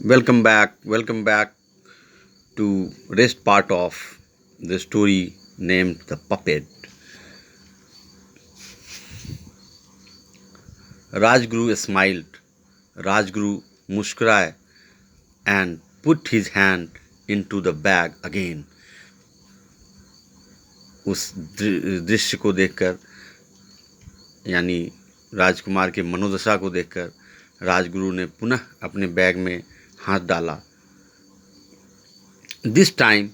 Welcome back to rest part of the story named The Puppet. Rajguru smiled. Rajguru मुस्कुराए and put his hand into the bag again. उस दृश्य को देखकर यानी राजकुमार के मनोदशा को देखकर राजगुरु ने पुनः अपने बैग में हाथ डाला. This time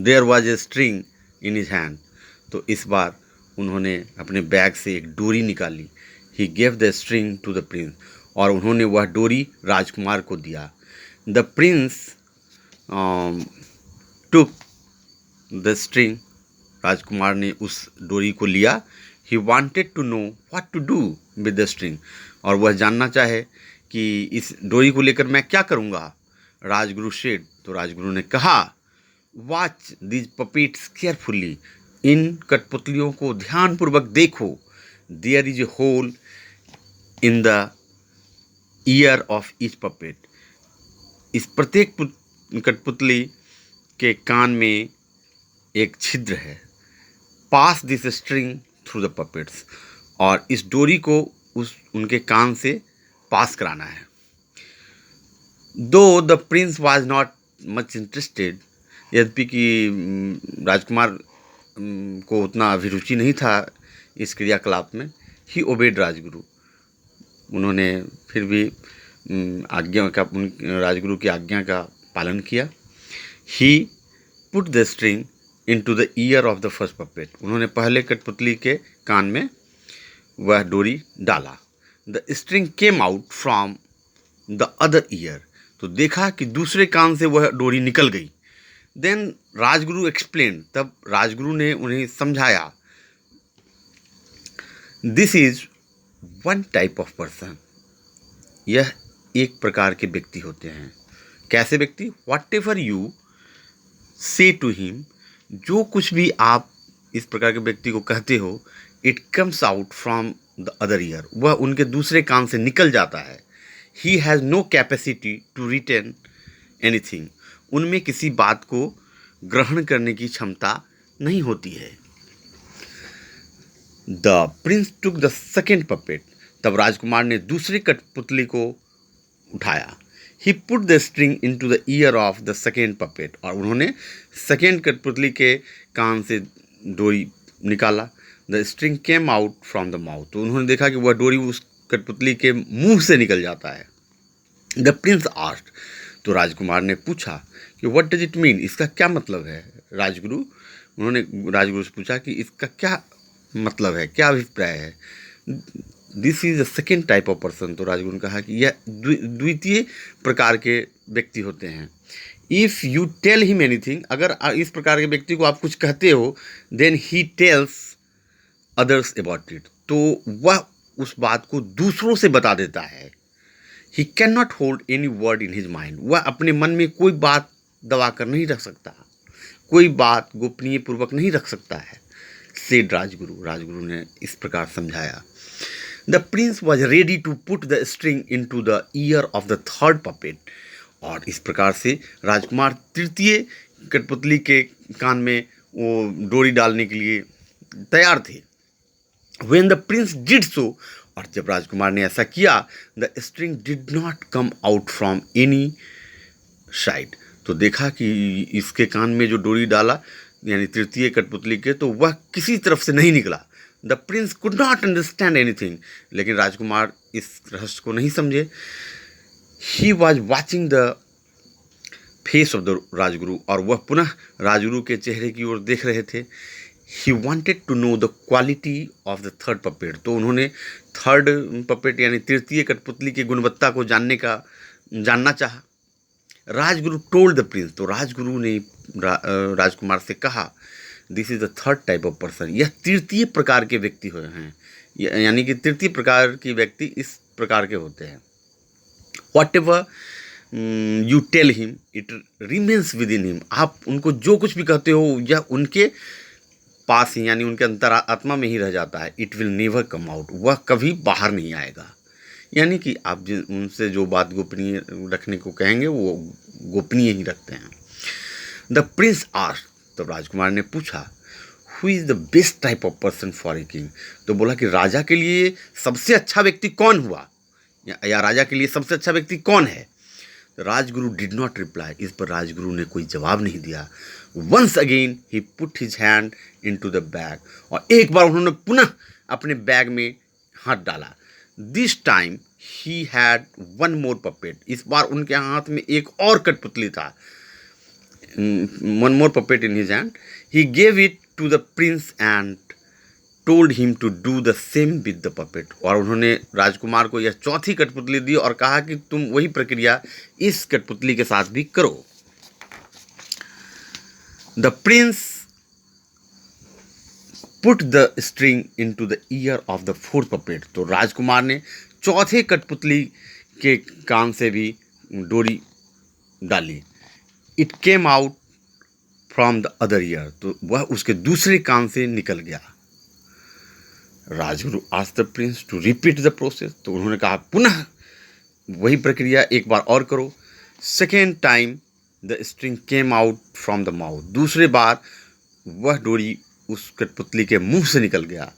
there was a string in his hand. तो इस बार उन्होंने अपने बैग से एक डोरी निकाली. He gave the string to the prince. और उन्होंने वह डोरी राजकुमार को दिया. The prince took the string. राजकुमार ने उस डोरी को लिया. He wanted to know what to do with the string. और वह जानना चाहे कि इस डोरी को लेकर मैं क्या करूँगा. राजगुरु said. तो राजगुरु ने कहा, वॉच दीज पपेट्स केयरफुली. इन कठपुतलियों को ध्यानपूर्वक देखो. There is a hole in the ear of each puppet. इस प्रत्येक कठपुतली के कान में एक छिद्र है. Pass this string through the puppets. और इस डोरी को उनके कान से पास कराना है. दो the prince was not much interested. यद्यपि कि राजकुमार को उतना अभिरुचि नहीं था इस क्रियाकलाप में. He obeyed Rajguru. उन्होंने फिर भी राजगुरु की आज्ञा का पालन किया. He put the string into the ear of the first puppet. उन्होंने पहले कठपुतली के कान में वह डोरी डाला. The string came out from the other ear. तो देखा कि दूसरे कान से वह डोरी निकल गई. Then Rajguru explain. तब राजगुरु ने उन्हें समझाया. This is one type of person. यह एक प्रकार के व्यक्ति होते हैं. कैसे व्यक्ति? Whatever you say to him. जो कुछ भी आप इस प्रकार के व्यक्ति को कहते हो, it comes out from the other ear. वह उनके दूसरे कान से निकल जाता है. He has no capacity to retain anything. उनमें किसी बात को ग्रहण करने की क्षमता नहीं होती है. The prince took the second puppet. तब राजकुमार ने दूसरी कठपुतली को उठाया. He put the string into the ear of the second puppet. और उन्होंने सेकेंड कठपुतली के कान से डोरी निकाला. The string came out from the mouth. तो उन्होंने देखा कि वह डोरी उस कठपुतली के मुंह से निकल जाता है. The Prince asked. तो राजकुमार ने पूछा कि व्हाट डज इट मीन. इसका क्या मतलब है राजगुरु. उन्होंने राजगुरु से पूछा कि इसका क्या मतलब है, क्या अभिप्राय है. This is the second type of person. तो राजगुरु ने कहा कि यह द्वितीय प्रकार के व्यक्ति होते हैं. If you tell him anything. अगर इस प्रकार के व्यक्ति को आप कुछ कहते हो, then he tells others about it. तो वह उस बात को दूसरों से बता देता है. He can not hold any word in his mind. वह अपने मन में कोई बात दबा कर नहीं रख सकता, कोई बात गोपनीय पूर्वक नहीं रख सकता है. सेड राजगुरु. राजगुरु ने इस प्रकार समझाया. The prince was ready to put the string into the ear of the third puppet. और इस प्रकार से राजकुमार तृतीय कठपुतली के कान में वो डोरी डालने के लिए तैयार थे. When the prince did so, और जब राजकुमार ने ऐसा किया, the string did not come out from any side. तो देखा कि इसके कान में जो डोरी डाला यानी तृतीय कठपुतली के, तो वह किसी तरफ से नहीं निकला. The Prince could not understand anything. लेकिन राजकुमार इस रहस्य को नहीं समझे. He was watching the face of the Rajguru. और वह पुनः राजगुरु के चेहरे की ओर देख रहे थे. He wanted to know the quality of the third puppet. तो उन्होंने थर्ड पपेट यानी तृतीय कठपुतली की गुणवत्ता को जानना चाहा. Rajguru told the Prince. तो राजगुरु ने राजकुमार से कहा, this is the third type of person. यह तृतीय प्रकार के व्यक्ति हुए हैं. यानी कि तृतीय प्रकार के व्यक्ति इस प्रकार के होते हैं. Whatever you tell him it remains within him. आप उनको जो कुछ भी कहते हो यह उनके पास ही यानी उनके अंतरात्मा में ही रह जाता है. It will never come out. वह कभी बाहर नहीं आएगा. यानी कि आप जिन उनसे जो बात गोपनीय रखने को कहेंगे वो गोपनीय ही रखते हैं। द प्रिंस आस्क्ड, तो राजकुमार ने पूछा, who is the best type of person for a king, तो बोला कि राजा के लिए सबसे अच्छा व्यक्ति कौन हुआ, या राजा के लिए सबसे अच्छा व्यक्ति कौन है। राजगुरु डिड नॉट रिप्लाई, इस पर राजगुरु ने कोई जवाब नहीं दिया। Once again he put his hand into the bag, और एक बार उन्होंने पुनः अपने बैग में हाथ डाला। This time he had one more puppet, इस बार उनके हाथ में एक और कठपुतली था। One more puppet in his hand, he gave it to the prince and told him to do the same with the puppet, और उन्होंने राजकुमार को यह चौथी कठपुतली दी और कहा कि तुम वही प्रक्रिया इस कठपुतली के साथ भी करो। The Prince put the string into the ear of the fourth puppet, तो राजकुमार ने चौथे कठपुतली के कान से भी डोरी डाली। It came out from the other ear, तो वह उसके दूसरे कान से निकल गया। Rajguru asked the prince to repeat the process, तो उन्होंने कहा पुनः वही प्रक्रिया एक बार और करो। Second time the string came out from the mouth, दूसरे बार वह डोरी उस कठपुतली के मुंह से निकल गया।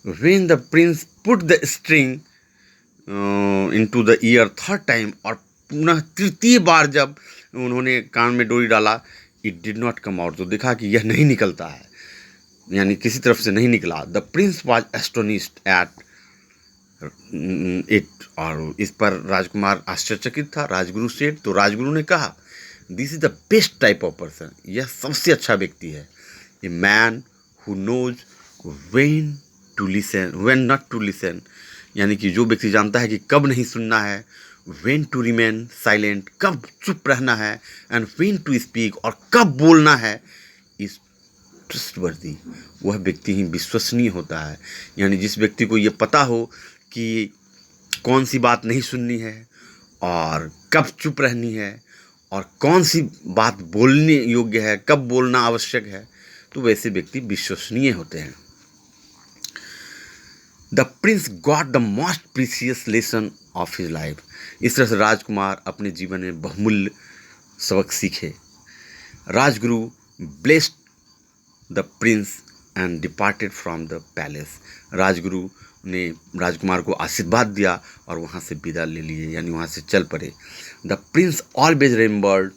When the Prince put the string into the year third time, और पुनः तृतीय बार जब उन्होंने कान में डोरी डाला, it did not come out, तो देखा कि यह नहीं निकलता है, यानी किसी तरफ से नहीं निकला। The prince was astonished at it, और इस पर राजकुमार आश्चर्यचकित था। राजगुरु सेड, तो राजगुरु ने कहा, this is the best type of person, यह सबसे अच्छा व्यक्ति है। A man who knows when to listen when not to listen, यानी कि जो व्यक्ति जानता है कि कब नहीं सुनना है, व्हेन टू रिमेन साइलेंट, कब चुप रहना है, एंड व्हेन टू स्पीक, और कब बोलना है, इज ट्रस्टवर्दी, वह व्यक्ति ही विश्वसनीय होता है। यानी जिस व्यक्ति को ये पता हो कि कौन सी बात नहीं सुननी है और कब चुप रहनी है और कौन सी बात बोलने योग्य है, कब बोलना आवश्यक है, तो वैसे व्यक्ति विश्वसनीय होते हैं। The Prince got the most precious lesson of his life, इस तरह से राजकुमार अपने जीवन में बहुमूल्य सबक सीखे। Rajguru blessed the prince and departed from the palace, Rajguru ने राजकुमार को आशीर्वाद दिया और वहाँ से विदा ले लिए, यानी वहाँ से चल पड़े। The Prince always remembered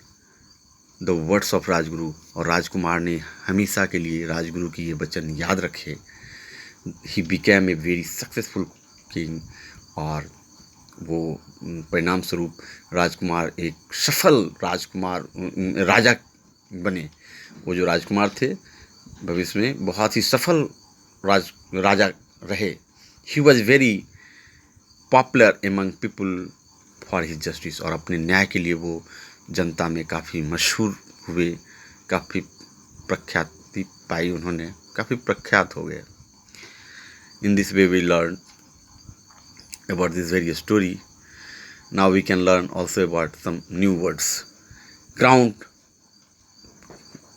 the words of Rajguru, और राजकुमार ने हमेशा के लिए राजगुरु की ये वचन याद रखे। He became a very successful king, और वो परिणाम स्वरूप राजकुमार एक सफल राजा बने। वो जो राजकुमार थे भविष्य में बहुत ही सफल राजा रहे। He was very popular among people for his justice, और अपने न्याय के लिए वो जनता में काफ़ी मशहूर हुए, काफ़ी प्रख्याति पाई उन्होंने, काफ़ी प्रख्यात हो गए। In this way we learn about this very story. Now we can learn also about some new words. Crowned,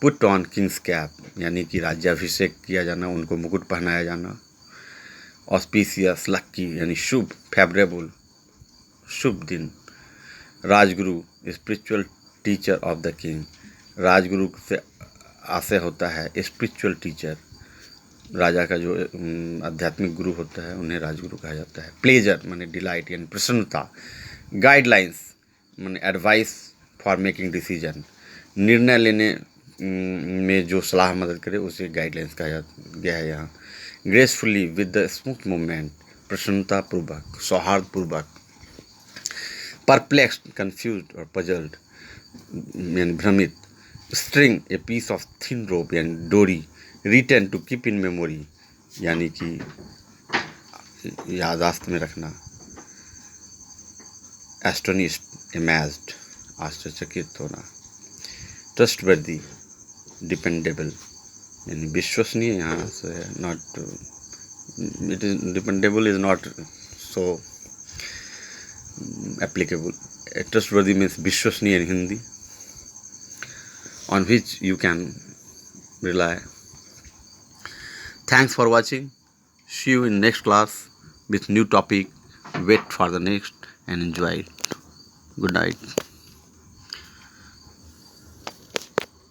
put on king's cap, यानी कि राज्याभिषेक किया जाना, उनको मुकुट पहनाया जाना। Auspicious, lucky, यानी शुभ, favorable, शुभ दिन। Rajguru, spiritual teacher of the king, Rajguru से आशय होता है स्पिरिचुअल टीचर, राजा का जो आध्यात्मिक गुरु होता है उन्हें राजगुरु कहा जाता है। प्लेजर माने डिलाइट यानी प्रसन्नता। गाइडलाइंस माने एडवाइस फॉर मेकिंग डिसीजन, निर्णय लेने में जो सलाह मदद करे उसे गाइडलाइंस कहा गया है यहाँ। Gracefully with the smooth movement, प्रसन्नता पूर्वक, सौहार्द पूर्वक। परप्लेक्स्ड, कंफ्यूज्ड और पजल्ड यानी भ्रमित। String, a piece of thin rope यानी डोरी। Return, to keep in memory यानी कि याददाश्त में रखना। एस्टोनिश्ड, अमेज्ड, आश्चर्यचकित होना। ट्रस्टवर्दी, डिपेंडेबल यानी विश्वसनीय, यहाँ से है not, it is dependable is not so applicable. Trustworthy means विश्वसनीय in Hindi, on which you can rely. Thanks for watching. See you in next class with new topic. wait for the next and enjoy it. Good night.